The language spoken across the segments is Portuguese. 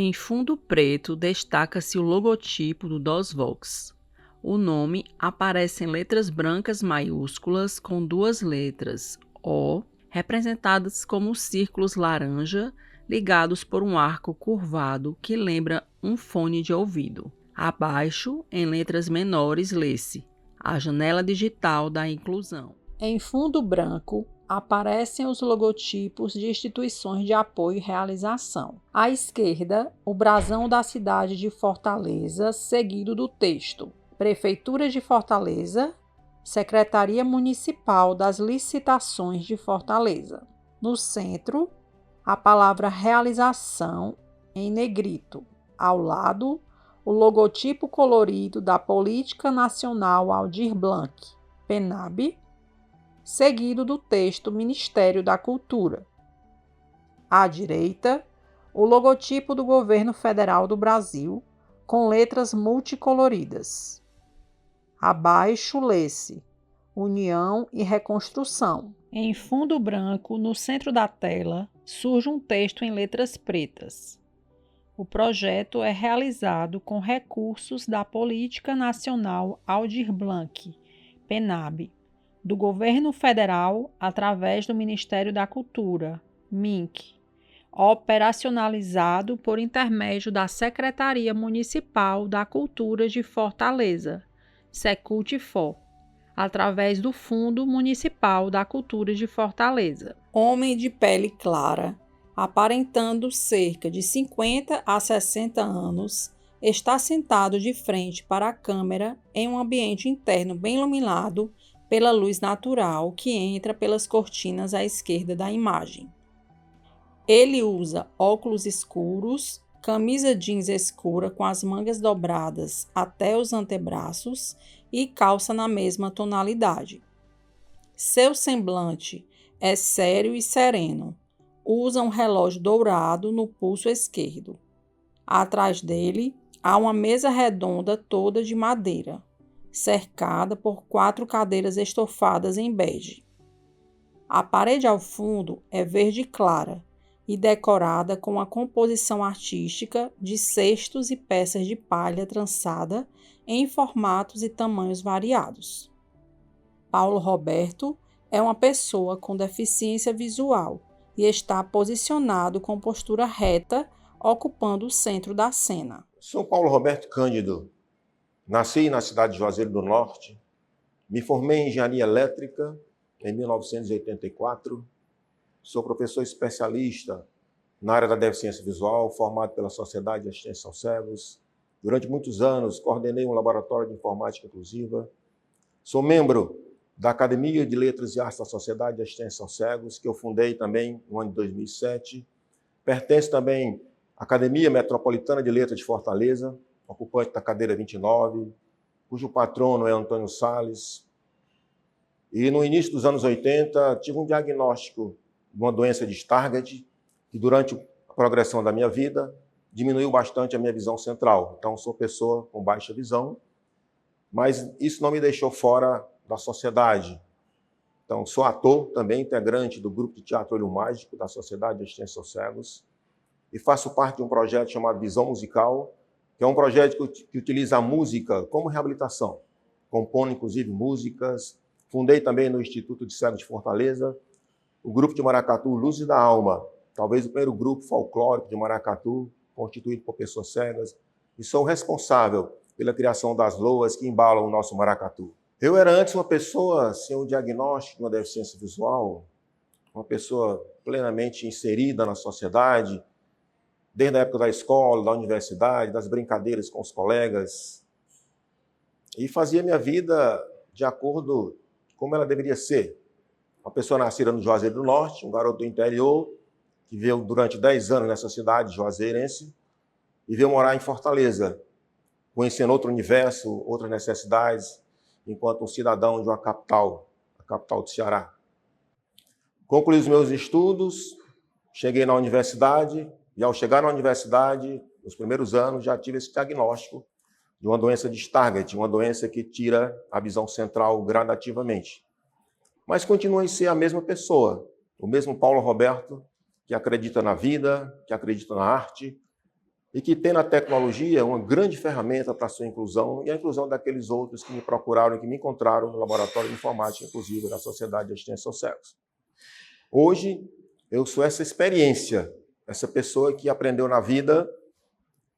Em fundo preto, destaca-se o logotipo do DOSVox. O nome aparece em letras brancas maiúsculas com duas letras O, representadas como círculos laranja, ligados por um arco curvado que lembra um fone de ouvido. Abaixo, em letras menores, lê-se a janela digital da inclusão. Em fundo branco, aparecem os logotipos de instituições de apoio e realização. À esquerda, o brasão da cidade de Fortaleza, seguido do texto: Prefeitura de Fortaleza, Secretaria Municipal das Licitações de Fortaleza. No centro, a palavra realização em negrito. Ao lado, o logotipo colorido da Política Nacional Aldir Blanc, PENAB, seguido do texto Ministério da Cultura. À direita, o logotipo do Governo Federal do Brasil, com letras multicoloridas. Abaixo lê-se União e Reconstrução. Em fundo branco, no centro da tela, surge um texto em letras pretas. O projeto é realizado com recursos da Política Nacional Aldir Blanc, PENAB, do Governo Federal através do Ministério da Cultura, MINC, operacionalizado por intermédio da Secretaria Municipal da Cultura de Fortaleza, Secult-For, através do Fundo Municipal da Cultura de Fortaleza. Homem de pele clara, aparentando cerca de 50 a 60 anos, está sentado de frente para a câmera em um ambiente interno bem iluminado pela luz natural que entra pelas cortinas à esquerda da imagem. Ele usa óculos escuros, camisa jeans escura com as mangas dobradas até os antebraços e calça na mesma tonalidade. Seu semblante é sério e sereno. Usa um relógio dourado no pulso esquerdo. Atrás dele há uma mesa redonda toda de madeira, cercada por 4 cadeiras estofadas em bege. A parede ao fundo é verde clara e decorada com uma composição artística de cestos e peças de palha trançada em formatos e tamanhos variados. Paulo Roberto é uma pessoa com deficiência visual e está posicionado com postura reta, ocupando o centro da cena. Sou Paulo Roberto Cândido. Nasci na cidade de Juazeiro do Norte. Me formei em engenharia elétrica em 1984. Sou professor especialista na área da deficiência visual, formado pela Sociedade de Assistência aos Cegos. Durante muitos anos, coordenei um laboratório de informática inclusiva. Sou membro da Academia de Letras e Artes da Sociedade de Assistência aos Cegos, que eu fundei também no ano de 2007. Pertenço também à Academia Metropolitana de Letras de Fortaleza, ocupante da cadeira 29, cujo patrono é Antônio Salles. E no início dos anos 80, tive um diagnóstico de uma doença de Stargardt, que durante a progressão da minha vida diminuiu bastante a minha visão central. Então, sou pessoa com baixa visão, mas isso não me deixou fora da sociedade. Então, sou ator, também integrante do grupo de teatro Olho Mágico da Sociedade de Assistência aos Cegos e faço parte de um projeto chamado Visão Musical, que é um projeto que utiliza a música como reabilitação. Compondo, inclusive, músicas. Fundei também no Instituto de Cegos de Fortaleza o grupo de maracatu Luzes da Alma, talvez o primeiro grupo folclórico de maracatu constituído por pessoas cegas, e sou responsável pela criação das loas que embalam o nosso maracatu. Eu era antes uma pessoa sem um diagnóstico de uma deficiência visual, uma pessoa plenamente inserida na sociedade, desde a época da escola, da universidade, das brincadeiras com os colegas, e fazia minha vida de acordo como ela deveria ser. Uma pessoa nascida no Juazeiro do Norte, um garoto do interior, que viveu durante 10 anos nessa cidade juazeirense, e veio morar em Fortaleza, conhecendo outro universo, outras necessidades, enquanto um cidadão de uma capital, a capital do Ceará. Concluí os meus estudos, cheguei na universidade, e ao chegar na universidade, nos primeiros anos, já tive esse diagnóstico de uma doença de Stargardt, uma doença que tira a visão central gradativamente. Mas continuo a ser a mesma pessoa, o mesmo Paulo Roberto, que acredita na vida, que acredita na arte, e que tem na tecnologia uma grande ferramenta para a sua inclusão e a inclusão daqueles outros que me procuraram, que me encontraram no laboratório de informática, inclusive da Sociedade de Assistência ao Sexo. Hoje, eu sou essa experiência, essa pessoa que aprendeu na vida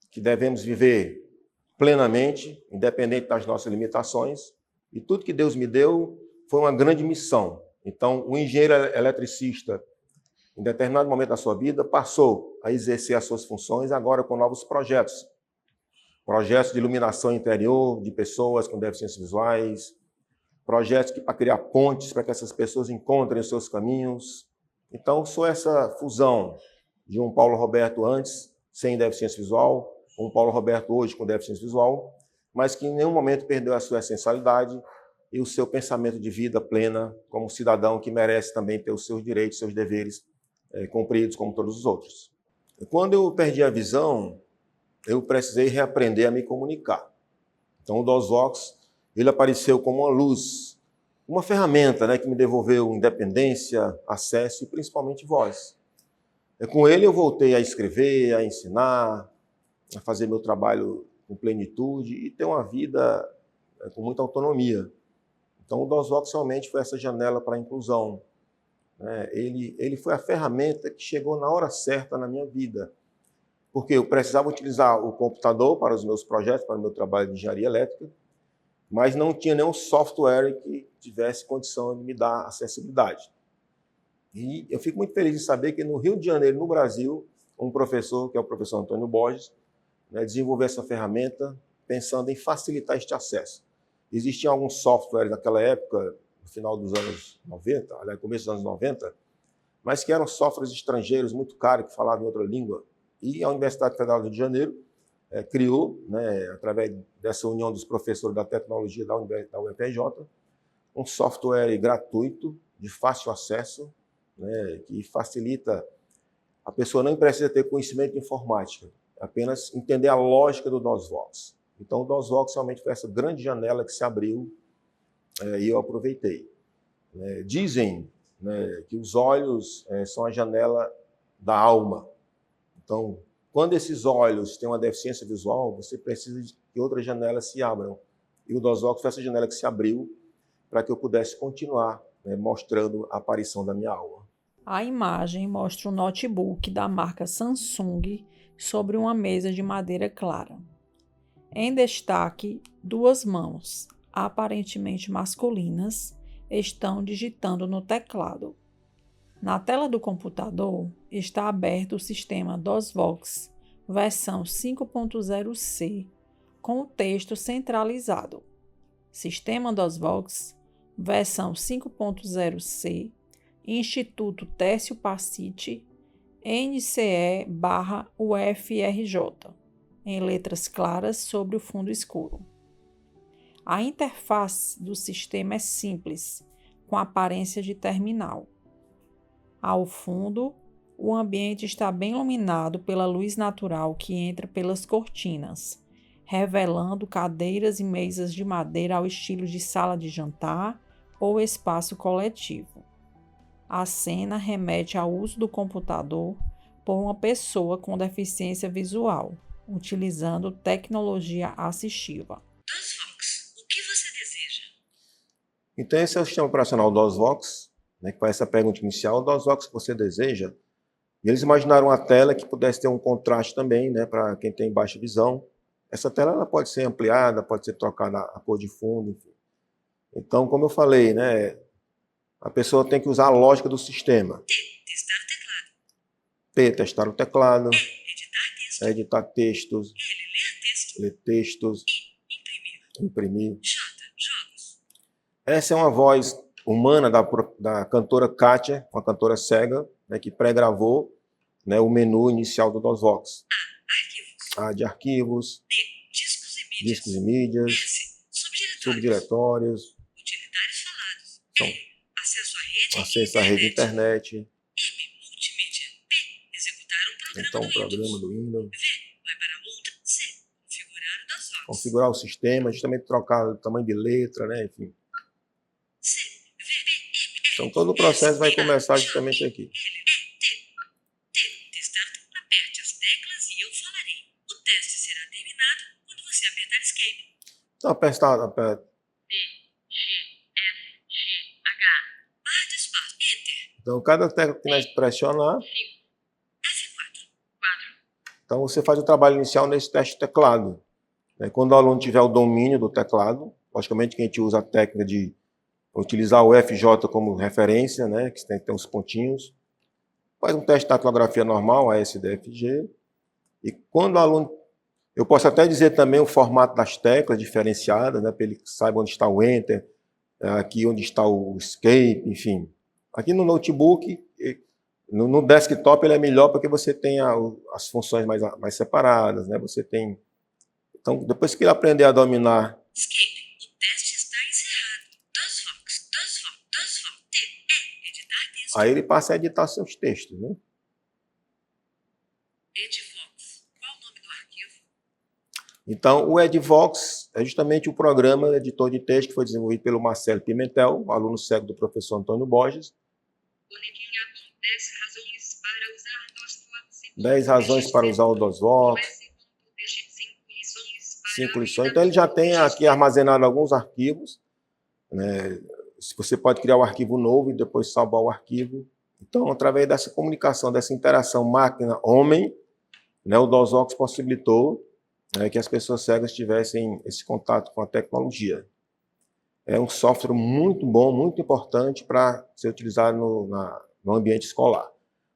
que devemos viver plenamente, independente das nossas limitações, e tudo que Deus me deu foi uma grande missão. Então, o engenheiro eletricista, em determinado momento da sua vida, passou a exercer as suas funções agora com novos projetos. Projetos de iluminação interior de pessoas com deficiências visuais, projetos para criar pontes para que essas pessoas encontrem os seus caminhos. Então, sou essa fusão de um Paulo Roberto antes, sem deficiência visual, um Paulo Roberto hoje com deficiência visual, mas que em nenhum momento perdeu a sua essencialidade e o seu pensamento de vida plena como cidadão que merece também ter os seus direitos, seus deveres cumpridos como todos os outros. Quando eu perdi a visão, eu precisei reaprender a me comunicar. Então o DOSVox, ele apareceu como uma luz, uma ferramenta, né, que me devolveu independência, acesso e principalmente voz. Com ele eu voltei a escrever, a ensinar, a fazer meu trabalho com plenitude e ter uma vida com muita autonomia. Então o DOSVox realmente foi essa janela para a inclusão. Ele foi a ferramenta que chegou na hora certa na minha vida. Porque eu precisava utilizar o computador para os meus projetos, para o meu trabalho de engenharia elétrica, mas não tinha nenhum software que tivesse condição de me dar acessibilidade. E eu fico muito feliz de saber que no Rio de Janeiro, no Brasil, um professor, que é o professor Antônio Borges, desenvolveu essa ferramenta pensando em facilitar este acesso. Existiam alguns softwares naquela época, no final dos anos 90, aliás, começo dos anos 90, mas que eram softwares estrangeiros muito caros, que falavam em outra língua. E a Universidade Federal do Rio de Janeiro criou, através dessa união dos professores da tecnologia da UFRJ, um software gratuito, de fácil acesso, que facilita. A pessoa não precisa ter conhecimento de informática, apenas entender a lógica do DOSVox. Então, o DOSVox realmente foi essa grande janela que se abriu e eu aproveitei. Dizem que os olhos são a janela da alma. Então, quando esses olhos têm uma deficiência visual, você precisa que outras janelas se abram. E o DOSVox foi essa janela que se abriu para que eu pudesse continuar mostrando a aparição da minha alma. A imagem mostra um notebook da marca Samsung sobre uma mesa de madeira clara. Em destaque, duas mãos, aparentemente masculinas, estão digitando no teclado. Na tela do computador está aberto o sistema DOSVox, versão 5.0C, com o texto centralizado. Sistema DOSVox, versão 5.0C, Instituto Tércio Pacite, NCE/UFRJ, em letras claras sobre o fundo escuro. A interface do sistema é simples, com aparência de terminal. Ao fundo, o ambiente está bem iluminado pela luz natural que entra pelas cortinas, revelando cadeiras e mesas de madeira ao estilo de sala de jantar ou espaço coletivo. A cena remete ao uso do computador por uma pessoa com deficiência visual, utilizando tecnologia assistiva. DOSVox, o que você deseja? Então, esse é o sistema operacional DOSVox, que faz essa pergunta inicial, o DOSVox que você deseja. E eles imaginaram uma tela que pudesse ter um contraste também, para quem tem baixa visão. Essa tela ela pode ser ampliada, pode ser trocada a cor de fundo, enfim. Então, como eu falei, a pessoa tem que usar a lógica do sistema. Testar o teclado. P, testar o teclado. Editar texto. Editar textos. L, Ler textos. Imprimir. J, jogos. Essa é uma voz humana da cantora Kátia, uma cantora cega, que pré-gravou o menu inicial do DOSVox. A, arquivos. A, de arquivos. D, discos e mídias. Discos e mídias. S, subdiretórios. Subdiretórios. Utilitários falados. São E, acesso à rede. acesso à rede internet. M, multimídia. P, executar um programa Então, do o programa Windows. do Windows. V, vai para outra. C, configurar o DOSVox. Configurar o sistema, justamente trocar o tamanho de letra, enfim. C, V, M, Então, todo o processo vai começar justamente aqui. Testar, aperte as teclas e eu falarei. O teste será terminado quando você apertar Escape. Então, aperta. D, G, F, G, H. Barra de espaço. Enter. Então, cada tecla que nós pressionar, F4. 4. então você faz o trabalho inicial nesse teste de teclado. Quando o aluno tiver o domínio do teclado, logicamente que a gente usa a técnica de utilizar o FJ como referência, né, que tem que ter uns pontinhos, faz um teste de datilografia normal, ASDFG, e quando o aluno, eu posso até dizer também o formato das teclas diferenciadas, né, para ele saiba onde está o Enter, aqui onde está o Escape, enfim. Aqui no notebook, no desktop ele é melhor porque você tem as funções mais separadas, né, você tem... Então, depois que ele aprender a dominar... Escape. O teste está encerrado. DOSVOX. Editar texto. Aí ele passa a editar seus textos, né? Edvox. Qual o nome do arquivo? Então, o Edvox é justamente o programa editor de texto que foi desenvolvido pelo Marcelo Pimentel, aluno cego do professor Antônio Borges. Bonequinha com 10 razões para usar DOSVOX. 10 razões para usar o DOSVOX. 5 lições. Então, ele já tem aqui armazenado alguns arquivos, né? Você pode criar um arquivo novo e depois salvar o arquivo. Então, através dessa comunicação, dessa interação máquina-homem, né, o DOSVOX possibilitou, né, que as pessoas cegas tivessem esse contato com a tecnologia. É um software muito bom, muito importante para ser utilizado no ambiente escolar.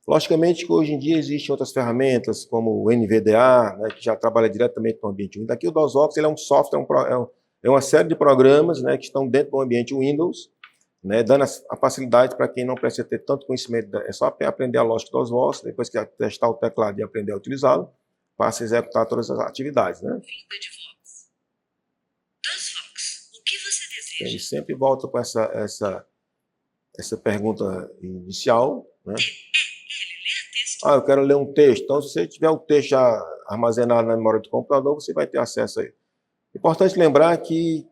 Logicamente que hoje em dia existem outras ferramentas, como o NVDA, né, que já trabalha diretamente no ambiente Windows. Aqui o DOSVOX ele é um software, é uma série de programas, né, que estão dentro do ambiente Windows, né, dando a facilidade para quem não precisa ter tanto conhecimento, é só aprender a lógica do DOSVOX, depois que testar o teclado e aprender a utilizá-lo, passa a executar todas as atividades. Né? DOSVOX. O que você deseja? Ele sempre volta com essa pergunta inicial, né? Eu quero ler um texto. Então, se você tiver o texto já armazenado na memória do computador, você vai ter acesso a ele. Importante lembrar que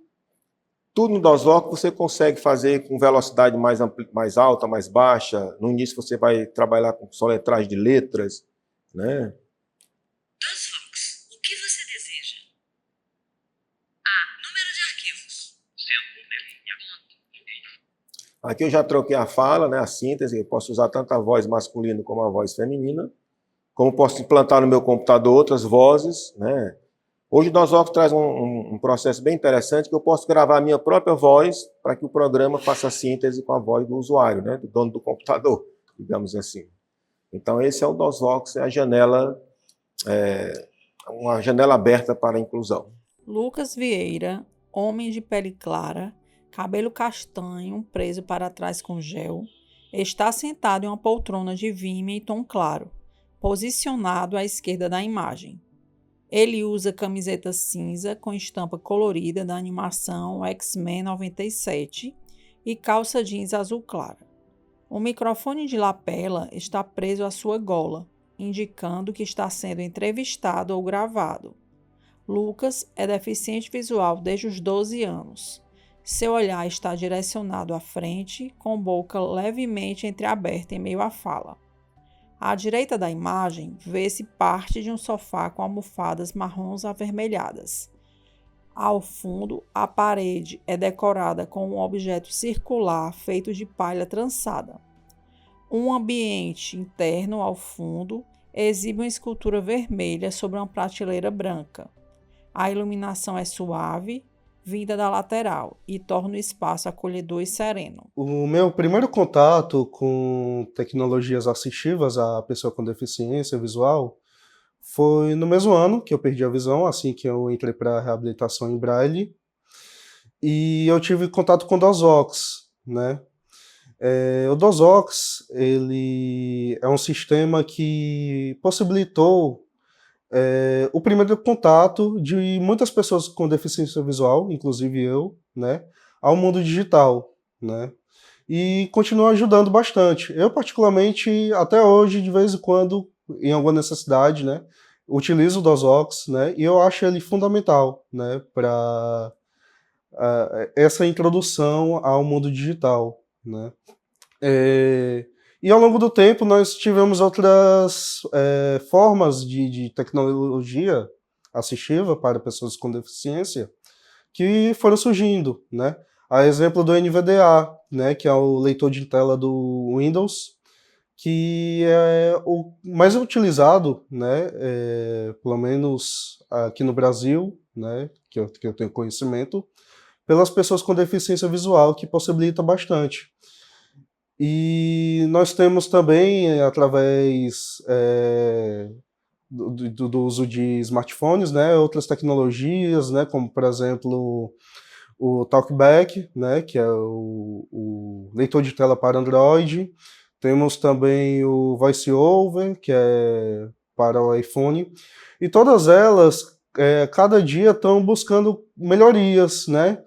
tudo no DOSVOX você consegue fazer com velocidade mais alta, mais baixa. No início você vai trabalhar com soletragem de letras, né? DOSVOX. O que você deseja? A. Número de arquivos. Aqui eu já troquei a fala, né, a síntese. Eu posso usar tanto a voz masculina como a voz feminina. Como posso implantar no meu computador outras vozes, né? Hoje o DOSVOX traz um processo bem interessante que eu posso gravar a minha própria voz para que o programa faça a síntese com a voz do usuário, né, do dono do computador, digamos assim. Então esse é o DOSVOX, é a janela, uma janela aberta para a inclusão. Lucas Vieira, homem de pele clara, cabelo castanho, preso para trás com gel, está sentado em uma poltrona de vímea em tom claro, posicionado à esquerda da imagem. Ele usa camiseta cinza com estampa colorida da animação X-Men 97 e calça jeans azul clara. O microfone de lapela está preso à sua gola, indicando que está sendo entrevistado ou gravado. Lucas é deficiente visual desde os 12 anos. Seu olhar está direcionado à frente, com boca levemente entreaberta em meio à fala. À direita da imagem, vê-se parte de um sofá com almofadas marrons avermelhadas. Ao fundo, a parede é decorada com um objeto circular feito de palha trançada. Um ambiente interno ao fundo exibe uma escultura vermelha sobre uma prateleira branca. A iluminação é suave, vinda da lateral, e torna o espaço acolhedor e sereno. O meu primeiro contato com tecnologias assistivas à pessoa com deficiência visual foi no mesmo ano que eu perdi a visão, assim que eu entrei para a reabilitação em Braille, e eu tive contato com o DOSVOX, né? O DOSVOX, ele é um sistema que possibilitou o primeiro contato de muitas pessoas com deficiência visual, inclusive eu, né, ao mundo digital, né, e continua ajudando bastante. Eu, particularmente, até hoje, de vez em quando, em alguma necessidade, né, utilizo o DOSVOX, né, e eu acho ele fundamental, né, para essa introdução ao mundo digital, né. E ao longo do tempo nós tivemos outras formas de tecnologia assistiva para pessoas com deficiência que foram surgindo, né? A exemplo do NVDA, né, que é o leitor de tela do Windows, que é o mais utilizado, né, pelo menos aqui no Brasil, né, que eu tenho conhecimento, pelas pessoas com deficiência visual, que possibilita bastante. E nós temos também, através do uso de smartphones, né, outras tecnologias, né, como, por exemplo, o TalkBack, né, que é o leitor de tela para Android. Temos também o VoiceOver, que é para o iPhone. E todas elas, cada dia, estão buscando melhorias, né?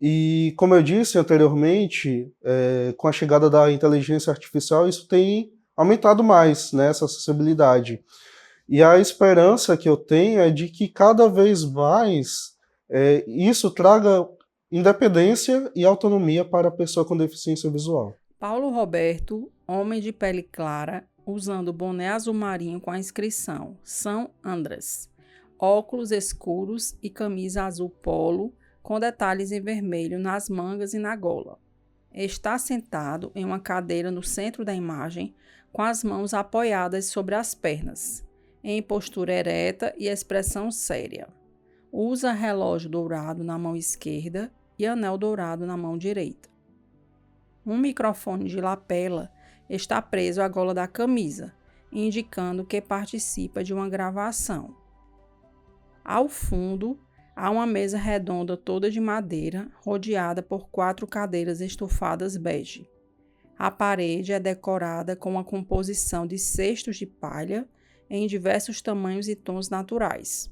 E, como eu disse anteriormente, com a chegada da inteligência artificial, isso tem aumentado mais, né, essa acessibilidade. E a esperança que eu tenho é de que cada vez mais isso traga independência e autonomia para a pessoa com deficiência visual. Paulo Roberto, homem de pele clara, usando boné azul marinho com a inscrição São Andrés, óculos escuros e camisa azul polo, com detalhes em vermelho nas mangas e na gola. Está sentado em uma cadeira no centro da imagem, com as mãos apoiadas sobre as pernas, em postura ereta e expressão séria. Usa relógio dourado na mão esquerda e anel dourado na mão direita. Um microfone de lapela está preso à gola da camisa, indicando que participa de uma gravação. Ao fundo, há uma mesa redonda toda de madeira, rodeada por 4 cadeiras estofadas bege. A parede é decorada com uma composição de cestos de palha em diversos tamanhos e tons naturais.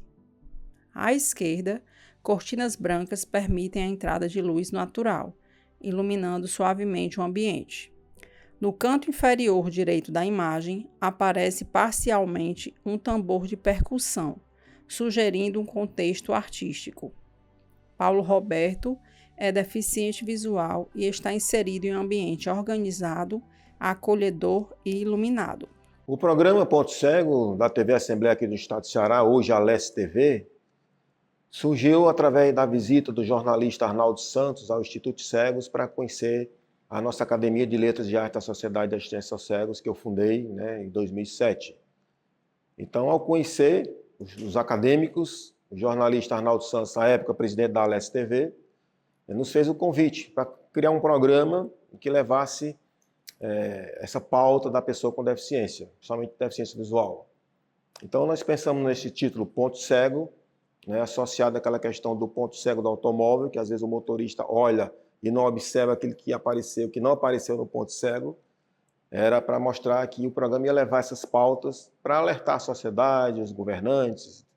À esquerda, cortinas brancas permitem a entrada de luz natural, iluminando suavemente o ambiente. No canto inferior direito da imagem, aparece parcialmente um tambor de percussão, sugerindo um contexto artístico. Paulo Roberto é deficiente visual e está inserido em um ambiente organizado, acolhedor e iluminado. O programa Ponto Cego, da TV Assembleia aqui do Estado do Ceará, hoje a Leste TV, surgiu através da visita do jornalista Arnaldo Santos ao Instituto de Cegos para conhecer a nossa Academia de Letras e Arte da Sociedade de Assistência aos Cegos, que eu fundei, né, em 2007. Então, ao conhecer os acadêmicos, o jornalista Arnaldo Santos, na época presidente da Leste TV, nos fez o convite para criar um programa que levasse essa pauta da pessoa com deficiência, principalmente deficiência visual. Então, nós pensamos nesse título, Ponto Cego, né, associado àquela questão do ponto cego do automóvel, que às vezes o motorista olha e não observa aquilo que apareceu, que não apareceu no ponto cego. Era para mostrar que o programa ia levar essas pautas para alertar a sociedade, os governantes,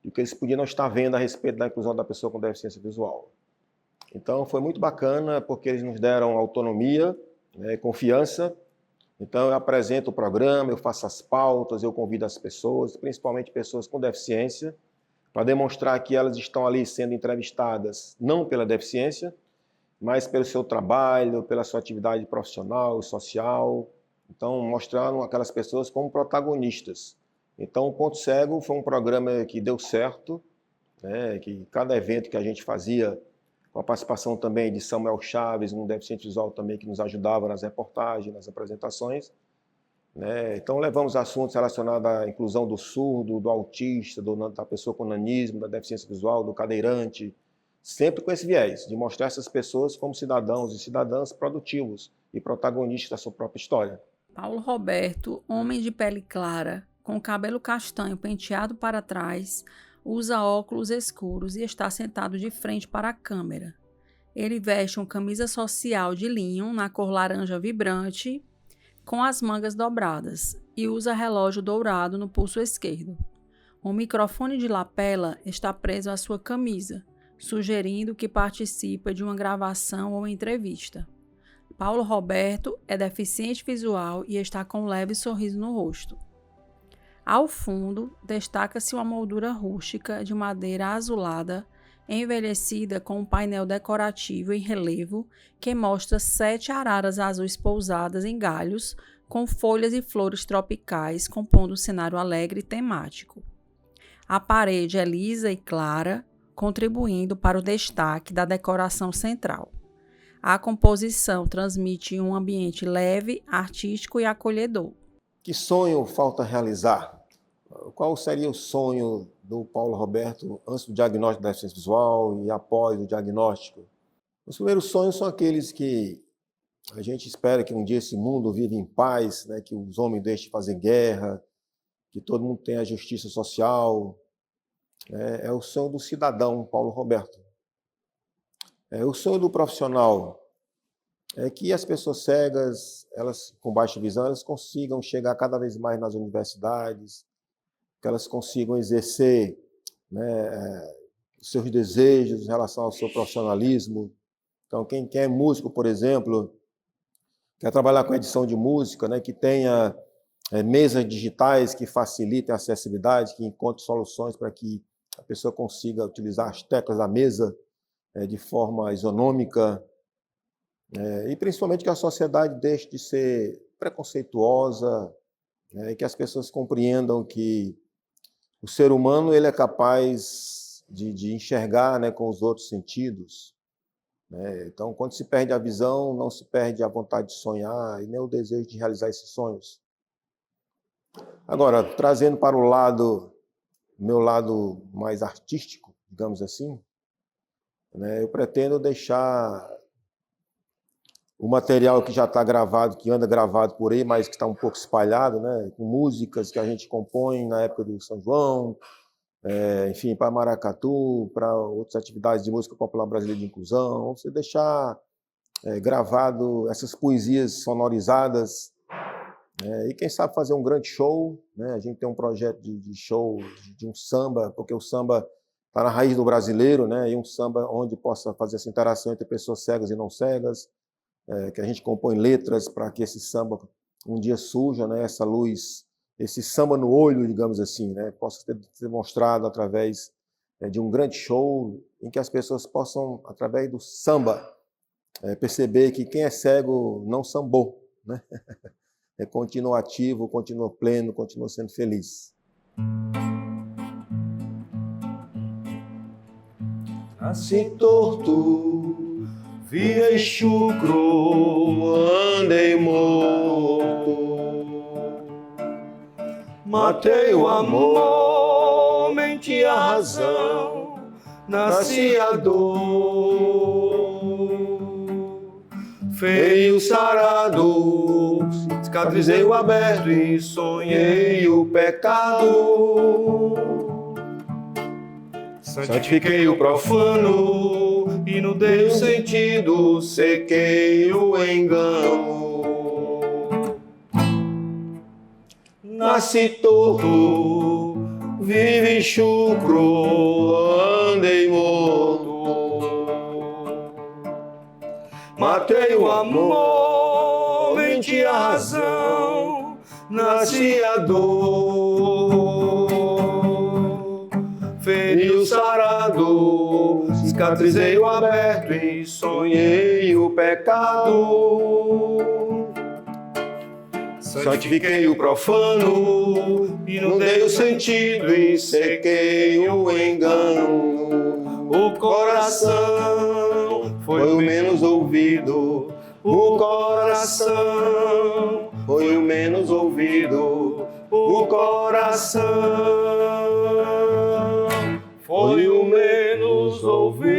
de que eles podiam não estar vendo a respeito da inclusão da pessoa com deficiência visual. Então, foi muito bacana, porque eles nos deram autonomia, né, confiança. Então, eu apresento o programa, eu faço as pautas, eu convido as pessoas, principalmente pessoas com deficiência, para demonstrar que elas estão ali sendo entrevistadas não pela deficiência, mas pelo seu trabalho, pela sua atividade profissional, social. Então, mostrando aquelas pessoas como protagonistas. Então, o Ponto Cego foi um programa que deu certo, né, que cada evento que a gente fazia, com a participação também de Samuel Chaves, um deficiente visual também que nos ajudava nas reportagens, nas apresentações, né? Então, levamos assuntos relacionados à inclusão do surdo, do autista, da pessoa com nanismo, da deficiência visual, do cadeirante, sempre com esse viés, de mostrar essas pessoas como cidadãos e cidadãs produtivos e protagonistas da sua própria história. Paulo Roberto, homem de pele clara, com cabelo castanho penteado para trás, usa óculos escuros e está sentado de frente para a câmera. Ele veste uma camisa social de linho na cor laranja vibrante, com as mangas dobradas, e usa relógio dourado no pulso esquerdo. Um microfone de lapela está preso à sua camisa, sugerindo que participa de uma gravação ou entrevista. Paulo Roberto é deficiente visual e está com um leve sorriso no rosto. Ao fundo, destaca-se uma moldura rústica de madeira azulada, envelhecida com um painel decorativo em relevo que mostra 7 araras azuis pousadas em galhos com folhas e flores tropicais compondo um cenário alegre e temático. A parede é lisa e clara, contribuindo para o destaque da decoração central. A composição transmite um ambiente leve, artístico e acolhedor. Que sonho falta realizar? Qual seria o sonho do Paulo Roberto antes do diagnóstico da deficiência visual e após o diagnóstico? Os primeiros sonhos são aqueles que a gente espera que um dia esse mundo viva em paz, né? Que os homens deixem de fazer guerra, que todo mundo tenha justiça social. É o sonho do cidadão, Paulo Roberto. O sonho do profissional é que as pessoas cegas, elas com baixa visão, elas consigam chegar cada vez mais nas universidades, que elas consigam exercer, né, os seus desejos em relação ao seu profissionalismo. Então, quem é músico, por exemplo, quer trabalhar com edição de música, né, que tenha mesas digitais que facilitem a acessibilidade, que encontre soluções para que a pessoa consiga utilizar as teclas da mesa de forma isonômica, e principalmente que a sociedade deixe de ser preconceituosa, e que as pessoas compreendam que o ser humano ele é capaz de enxergar, né, com os outros sentidos. Então, quando se perde a visão, não se perde a vontade de sonhar e nem o desejo de realizar esses sonhos. Agora, trazendo para o meu lado mais artístico, digamos assim, eu pretendo deixar o material que já está gravado, que anda gravado por aí, mas que está um pouco espalhado, né, com músicas que a gente compõe na época do São João, enfim, para maracatu, para outras atividades de música popular brasileira de inclusão. Você deixar gravado essas poesias sonorizadas, e quem sabe fazer um grande show, né? A gente tem um projeto de show de um samba, porque o samba está na raiz do brasileiro, né? E um samba onde possa fazer essa interação entre pessoas cegas e não cegas, que a gente compõe letras para que esse samba um dia surja, né? Essa luz, esse samba no olho, digamos assim, né? Possa ser demonstrado através de um grande show em que as pessoas possam, através do samba, perceber que quem é cego não sambou, né? Continua ativo, continua pleno, continua sendo feliz. Nasci torto, virei chucro, andei morto. Matei o amor, menti a razão, nasci a dor. Feio sarado, cicatrizei o aberto e sonhei o pecado. Santifiquei o profano e no Deus sentido sequei o engano. Nasci torto, vivi chucro, andei morto. Matei o amor, menti a razão, nasci a dor. Feri o sarado, cicatrizei o aberto e sonhei o pecado. Santifiquei o profano e não dei o sentido e sequei o engano. O coração foi o menos ouvido, o coração foi o menos ouvido, o coração foi o menos ouvido.